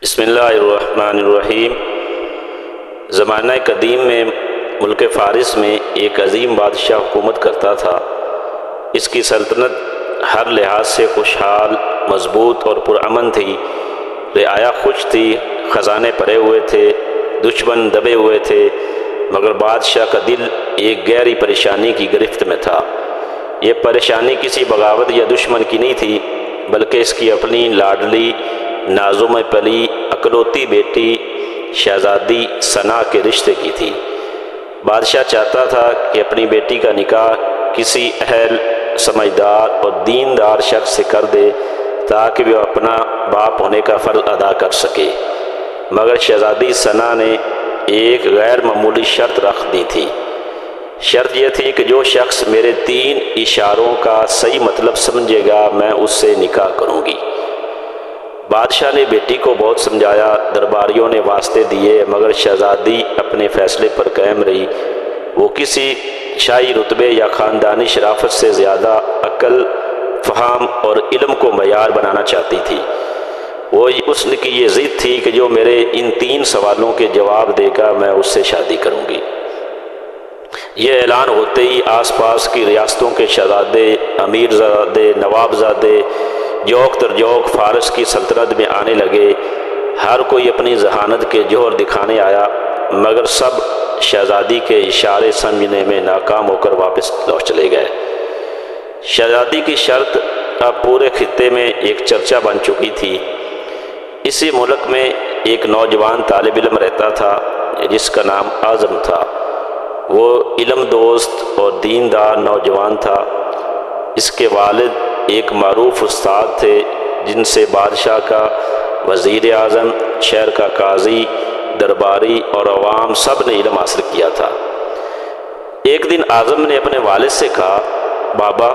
بسم اللہ الرحمن الرحیم۔ زمانہ قدیم میں ملک فارس میں ایک عظیم بادشاہ حکومت کرتا تھا۔ اس کی سلطنت ہر لحاظ سے خوشحال، مضبوط اور پرامن تھی۔ رعایا خوش تھی، خزانے بھرے ہوئے تھے، دشمن دبے ہوئے تھے، مگر بادشاہ کا دل ایک گہری پریشانی کی گرفت میں تھا۔ یہ پریشانی کسی بغاوت یا دشمن کی نہیں تھی، بلکہ اس کی اپنی لاڈلی، نازم پلی، اکلوتی بیٹی شہزادی ثنا کے رشتے کی تھی۔ بادشاہ چاہتا تھا کہ اپنی بیٹی کا نکاح کسی اہل، سمجھدار اور دیندار شخص سے کر دے تاکہ وہ اپنا باپ ہونے کا فرض ادا کر سکے، مگر شہزادی ثنا نے ایک غیر معمولی شرط رکھ دی تھی۔ شرط یہ تھی کہ جو شخص میرے 3 اشاروں کا صحیح مطلب سمجھے گا میں اس سے نکاح کروں گی۔ بادشاہ نے بیٹی کو بہت سمجھایا، درباریوں نے واسطے دیے، مگر شہزادی اپنے فیصلے پر قائم رہی۔ وہ کسی شاہی رتبے یا خاندانی شرافت سے زیادہ عقل، فہم اور علم کو معیار بنانا چاہتی تھی۔ اس کی یہ ضد تھی کہ جو میرے ان 3 سوالوں کے جواب دے گا میں اس سے شادی کروں گی۔ یہ اعلان ہوتے ہی آس پاس کی ریاستوں کے شہزادے، امیر زادے، نواب زادے جوک در جوک فارس کی سلطنت میں آنے لگے۔ ہر کوئی اپنی ذہانت کے جوہر دکھانے آیا، مگر سب شہزادی کے اشارے سمجھنے میں ناکام ہو کر واپس لوٹ چلے گئے۔ شہزادی کی شرط اب پورے خطے میں ایک چرچا بن چکی تھی۔ اسی ملک میں ایک نوجوان طالب علم رہتا تھا جس کا نام اعظم تھا۔ وہ علم دوست اور دیندار نوجوان تھا۔ اس کے والد ایک معروف استاد تھے جن سے بادشاہ کا، وزیر اعظم، شہر کا قاضی، درباری اور عوام سب نے علم حاصل کیا تھا۔ ایک دن اعظم نے اپنے والد سے کہا، بابا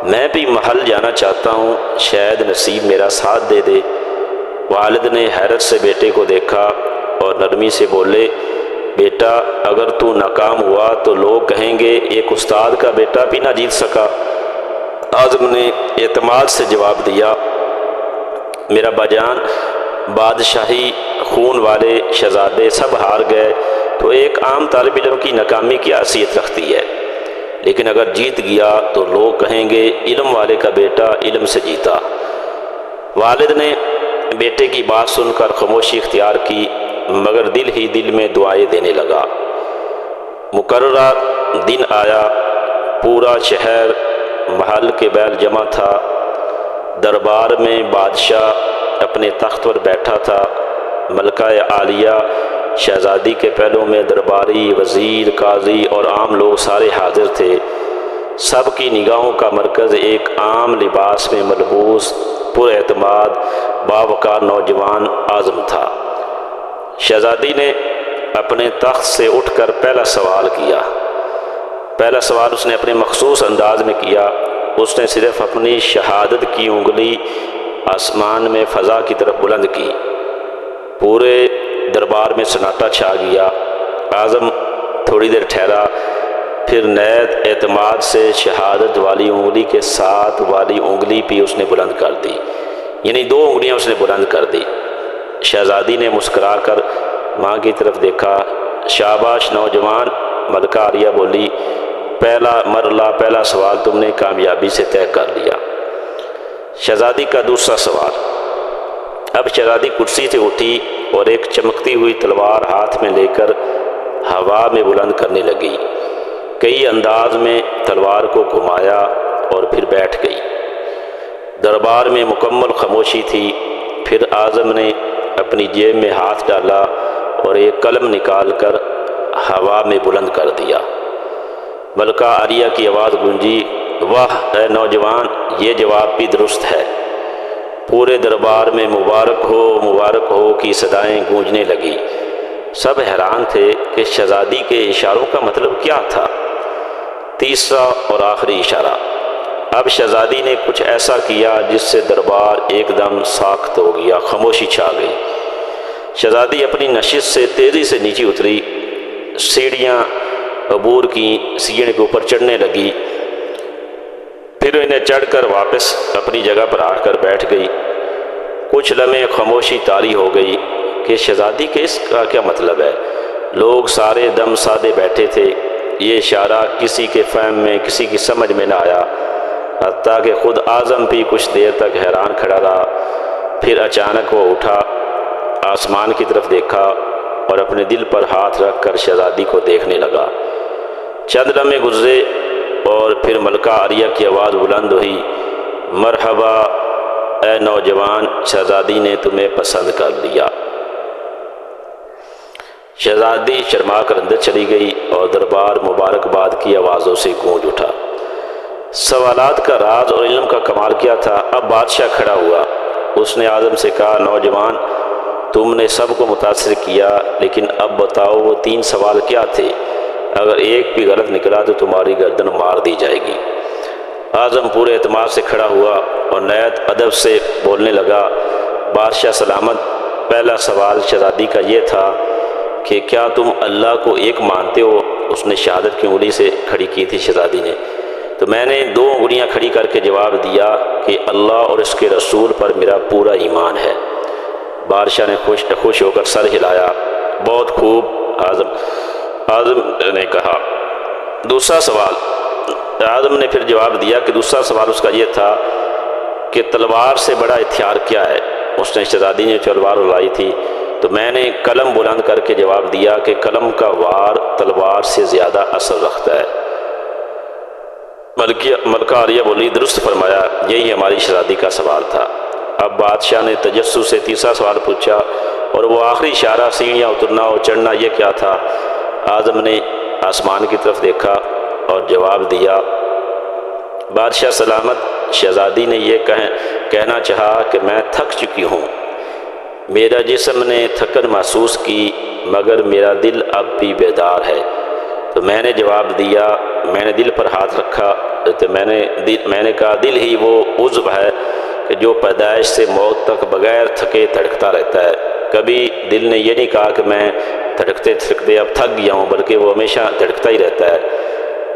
میں بھی محل جانا چاہتا ہوں، شاید نصیب میرا ساتھ دے دے۔ والد نے حیرت سے بیٹے کو دیکھا اور نرمی سے بولے، بیٹا اگر تو ناکام ہوا تو لوگ کہیں گے ایک استاد کا بیٹا بھی نہ جیت سکا۔ اعظم نے اعتماد سے جواب دیا، میرا باجان، بادشاہی خون والے شہزادے سب ہار گئے تو ایک عام طالب علم کی ناکامی کی حیثیت رکھتی ہے، لیکن اگر جیت گیا تو لوگ کہیں گے علم والے کا بیٹا علم سے جیتا۔ والد نے بیٹے کی بات سن کر خاموشی اختیار کی، مگر دل ہی دل میں دعائیں دینے لگا۔ مقررہ دن آیا، پورا شہر محل کے بیل جمع تھا۔ دربار میں بادشاہ اپنے تخت پر بیٹھا تھا۔ ملکہ عالیہ شہزادی کے پہلو میں درباری، وزیر، قاضی اور عام لوگ سارے حاضر تھے۔ سب کی نگاہوں کا مرکز ایک عام لباس میں ملبوس، پر اعتماد، باوقار نوجوان اعظم تھا۔ شہزادی نے اپنے تخت سے اٹھ کر پہلا سوال کیا۔ پہلا سوال اس نے اپنے مخصوص انداز میں کیا۔ اس نے صرف اپنی شہادت کی انگلی آسمان میں فضا کی طرف بلند کی۔ پورے دربار میں سناٹا چھا گیا۔ اعظم تھوڑی دیر ٹھہرا، پھر نیت اعتماد سے شہادت والی انگلی کے ساتھ والی انگلی بھی اس نے بلند کر دی، یعنی 2 انگلیاں اس نے بلند کر دی۔ شہزادی نے مسکرا کر ماں کی طرف دیکھا۔ شاباش نوجوان، ملکہ عالیہ بولی، پہلا مرحلہ، پہلا سوال تم نے کامیابی سے طے کر لیا۔ شہزادی کا دوسرا سوال۔ اب شہزادی کرسی سے اٹھی اور ایک چمکتی ہوئی تلوار ہاتھ میں لے کر ہوا میں بلند کرنے لگی۔ کئی انداز میں تلوار کو گھمایا اور پھر بیٹھ گئی۔ دربار میں مکمل خاموشی تھی۔ پھر اعظم نے اپنی جیب میں ہاتھ ڈالا اور ایک قلم نکال کر ہوا میں بلند کر دیا۔ ملکہ عالیہ کی آواز گونجی، واہ اے نوجوان، یہ جواب بھی درست ہے۔ پورے دربار میں مبارک ہو کی صدائیں گونجنے لگی۔ سب حیران تھے کہ شہزادی کے اشاروں کا مطلب کیا تھا۔ تیسرا اور آخری اشارہ۔ اب شہزادی نے کچھ ایسا کیا جس سے دربار ایک دم ساخت ہو گیا، خاموشی چھا گئی۔ شہزادی اپنی نشست سے تیزی سے نیچے اتری، سیڑھیاں عبور کی، سیڑھی کے اوپر چڑھنے لگی، پھر انہیں چڑھ کر واپس اپنی جگہ پر آ کر بیٹھ گئی۔ کچھ لمحے خاموشی طاری ہو گئی کہ شہزادی کے اس کا کیا مطلب ہے۔ لوگ سارے دم سادے بیٹھے تھے۔ یہ اشارہ کسی کے فہم میں، کسی کی سمجھ میں نہ آیا، حتیٰ کہ خود اعظم بھی کچھ دیر تک حیران کھڑا رہا۔ پھر اچانک وہ اٹھا، آسمان کی طرف دیکھا اور اپنے دل پر ہاتھ رکھ کر شہزادی کو دیکھنے لگا۔ چند لمحے گزرے اور پھر ملکہ عالیہ کی آواز بلند ہوئی، مرحبا اے نوجوان، شہزادی نے تمہیں پسند کر لیا۔ شہزادی شرما کر اندر چلی گئی اور دربار مبارکباد کی آوازوں سے گونج اٹھا۔ سوالات کا راز اور علم کا کمال کیا تھا۔ اب بادشاہ کھڑا ہوا۔ اس نے اعظم سے کہا، نوجوان، تم نے سب کو متاثر کیا، لیکن اب بتاؤ وہ 3 سوال کیا تھے؟ اگر ایک بھی غلط نکلا تو تمہاری گردن مار دی جائے گی۔ اعظم پورے اعتماد سے کھڑا ہوا اور نہایت ادب سے بولنے لگا، بادشاہ سلامت، پہلا سوال شہزادی کا یہ تھا کہ کیا تم اللہ کو ایک مانتے ہو؟ اس نے شہادت کی انگلی سے کھڑی کی تھی شہزادی نے، تو میں نے 2 انگلیاں کھڑی کر کے جواب دیا کہ اللہ اور اس کے رسول پر میرا پورا ایمان ہے۔ بادشاہ نے خوش ہو کر سر ہلایا۔ بہت خوب، اعظم نے کہا۔ دوسرا سوال؟ اعظم نے پھر جواب دیا کہ دوسرا سوال اس کا یہ تھا کہ تلوار سے بڑا ہتھیار کیا ہے؟ اس نے شہزادی نے تلوار اڑائی تھی، تو میں نے قلم بلند کر کے جواب دیا کہ قلم کا وار تلوار سے زیادہ اثر رکھتا ہے۔ ملکہ عالیہ بولی، درست فرمایا، یہی ہماری شہزادی کا سوال تھا۔ اب بادشاہ نے تجسس سے تیسرا سوال پوچھا، اور وہ آخری اشارہ سیڑھیاں اترنا اور چڑھنا یہ کیا تھا؟ اعظم نے آسمان کی طرف دیکھا اور جواب دیا، بادشاہ سلامت، شہزادی نے یہ کہنا چاہا کہ میں تھک چکی ہوں۔ میرا جسم نے تھکن محسوس کی، مگر میرا دل اب بھی بیدار ہے۔ تو میں نے جواب دیا، میں نے دل پر ہاتھ رکھا، تو میں نے کہا، دل ہی وہ عضو ہے کہ جو پیدائش سے موت تک بغیر تھکے دھڑکتا رہتا ہے۔ کبھی دل نے یہ نہیں کہا کہ میں دھڑکتے دھڑکتے اب تھک گیا ہوں، بلکہ وہ ہمیشہ دھڑکتا ہی رہتا ہے۔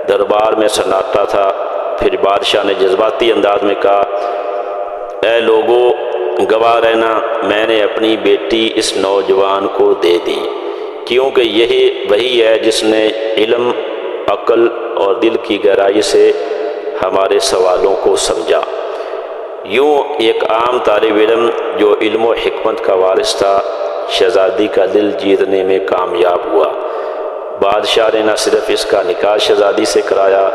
دربار میں سناٹا تھا۔ پھر بادشاہ نے جذباتی انداز میں کہا، اے لوگو، گواہ رہنا، میں نے اپنی بیٹی اس نوجوان کو دے دی، کیونکہ یہی وہی ہے جس نے علم، عقل اور دل کی گہرائی سے ہمارے سوالوں کو سمجھا۔ یوں ایک عام طالب علم جو علم و حکمت کا وارث تھا، شہزادی کا دل جیتنے میں کامیاب ہوا۔ بادشاہ نے نہ صرف اس کا نکاح شہزادی سے کرایا،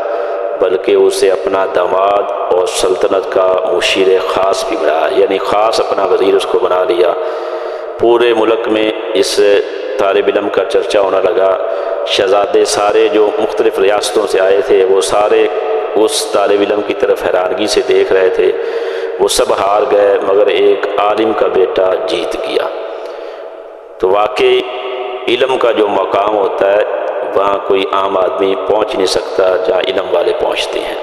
بلکہ اسے اپنا داماد اور سلطنت کا مشیر خاص بھی بنایا، یعنی خاص اپنا وزیر اس کو بنا لیا۔ پورے ملک میں اس طالب علم کا چرچا ہونے لگا۔ شہزادے سارے جو مختلف ریاستوں سے آئے تھے، وہ سارے اس طالب علم کی طرف حیرانگی سے دیکھ رہے تھے۔ وہ سب ہار گئے، مگر ایک عالم کا بیٹا جیت گیا۔ تو واقعی علم کا جو مقام ہوتا ہے، وہاں کوئی عام آدمی پہنچ نہیں سکتا جہاں علم والے پہنچتے ہیں۔